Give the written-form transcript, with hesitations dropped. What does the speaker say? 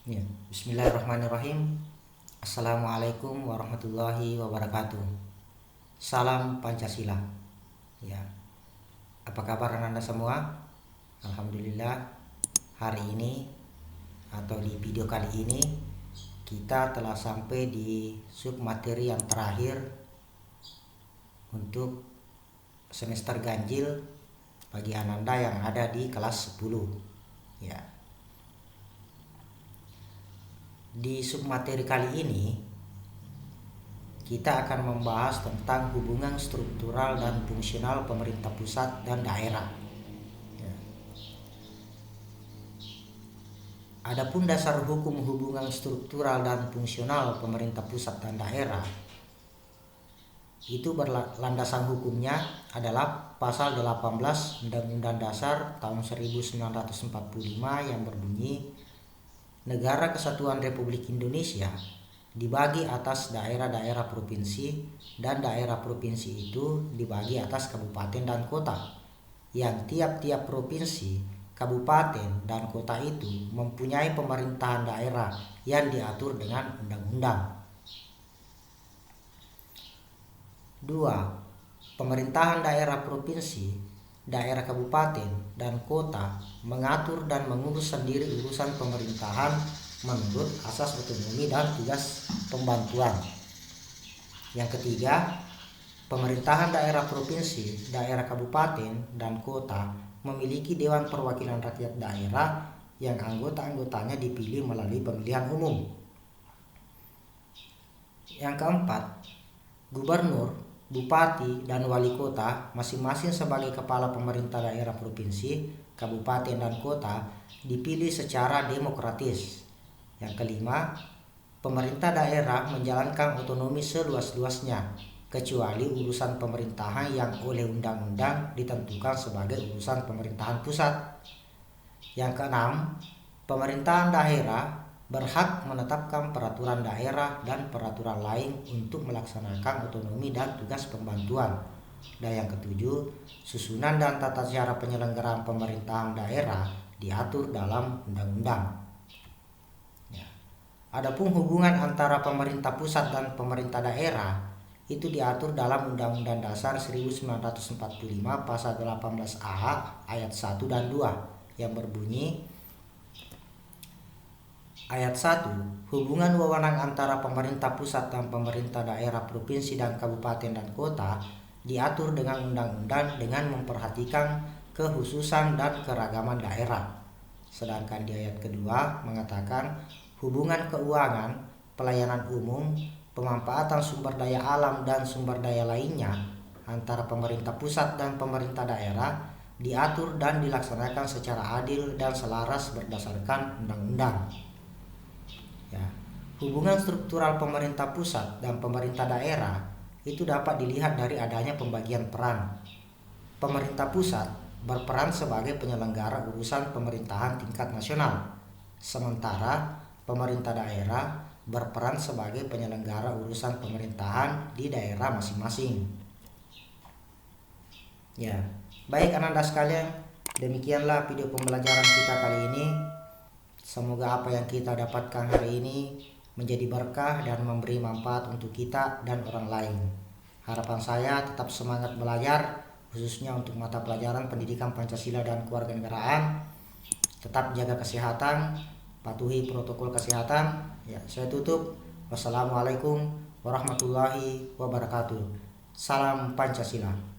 Ya, Bismillahirrahmanirrahim. Assalamualaikum warahmatullahi wabarakatuh. Salam Pancasila. Ya, apa kabar Anda semua? Alhamdulillah, hari ini atau di video kali ini kita telah sampai di sub materi yang terakhir untuk semester ganjil bagi Ananda yang ada di kelas 10. Ya. Di submateri kali ini kita akan membahas tentang hubungan struktural dan fungsional pemerintah pusat dan daerah. Ya. Adapun dasar hukum hubungan struktural dan fungsional pemerintah pusat dan daerah itu berlandasan hukumnya adalah pasal 18 Undang-Undang Dasar tahun 1945 yang berbunyi, Negara Kesatuan Republik Indonesia dibagi atas daerah-daerah provinsi dan daerah provinsi itu dibagi atas kabupaten dan kota, yang tiap-tiap provinsi, kabupaten, dan kota itu mempunyai pemerintahan daerah yang diatur dengan undang-undang. 2. Pemerintahan daerah provinsi, daerah kabupaten, dan kota mengatur dan mengurus sendiri urusan pemerintahan menurut asas otonomi dan tugas pembantuan. Yang ketiga, pemerintahan daerah provinsi, daerah kabupaten, dan kota memiliki Dewan Perwakilan Rakyat Daerah yang anggota-anggotanya dipilih melalui pemilihan umum. Yang keempat, gubernur, bupati, dan wali kota masing-masing sebagai kepala pemerintah daerah provinsi, kabupaten, dan kota dipilih secara demokratis. Yang kelima, pemerintah daerah menjalankan otonomi seluas-luasnya kecuali urusan pemerintahan yang oleh undang-undang ditentukan sebagai urusan pemerintahan pusat. Yang keenam, pemerintahan daerah berhak menetapkan peraturan daerah dan peraturan lain untuk melaksanakan otonomi dan tugas pembantuan. Dan yang ketujuh, susunan dan tata cara penyelenggaraan pemerintahan daerah diatur dalam undang-undang. Ya. Adapun hubungan antara pemerintah pusat dan pemerintah daerah itu diatur dalam Undang-Undang Dasar 1945 pasal 18A ayat 1 dan 2 yang berbunyi, Ayat 1. Hubungan wewenang antara pemerintah pusat dan pemerintah daerah provinsi dan kabupaten dan kota diatur dengan undang-undang dengan memperhatikan kekhususan dan keragaman daerah. Sedangkan di ayat kedua mengatakan hubungan keuangan, pelayanan umum, pemanfaatan sumber daya alam dan sumber daya lainnya antara pemerintah pusat dan pemerintah daerah diatur dan dilaksanakan secara adil dan selaras berdasarkan undang-undang. Ya, hubungan struktural pemerintah pusat dan pemerintah daerah itu dapat dilihat dari adanya pembagian peran. Pemerintah pusat berperan sebagai penyelenggara urusan pemerintahan tingkat nasional, sementara pemerintah daerah berperan sebagai penyelenggara urusan pemerintahan di daerah masing-masing. Ya, baik Ananda sekalian, demikianlah video pembelajaran kita kali ini. Semoga apa yang kita dapatkan hari ini menjadi berkah dan memberi manfaat untuk kita dan orang lain. Harapan saya tetap semangat belajar, khususnya untuk mata pelajaran pendidikan Pancasila dan kewarganegaraan. Tetap jaga kesehatan, patuhi protokol kesehatan. Ya, saya tutup. Wassalamualaikum warahmatullahi wabarakatuh. Salam Pancasila.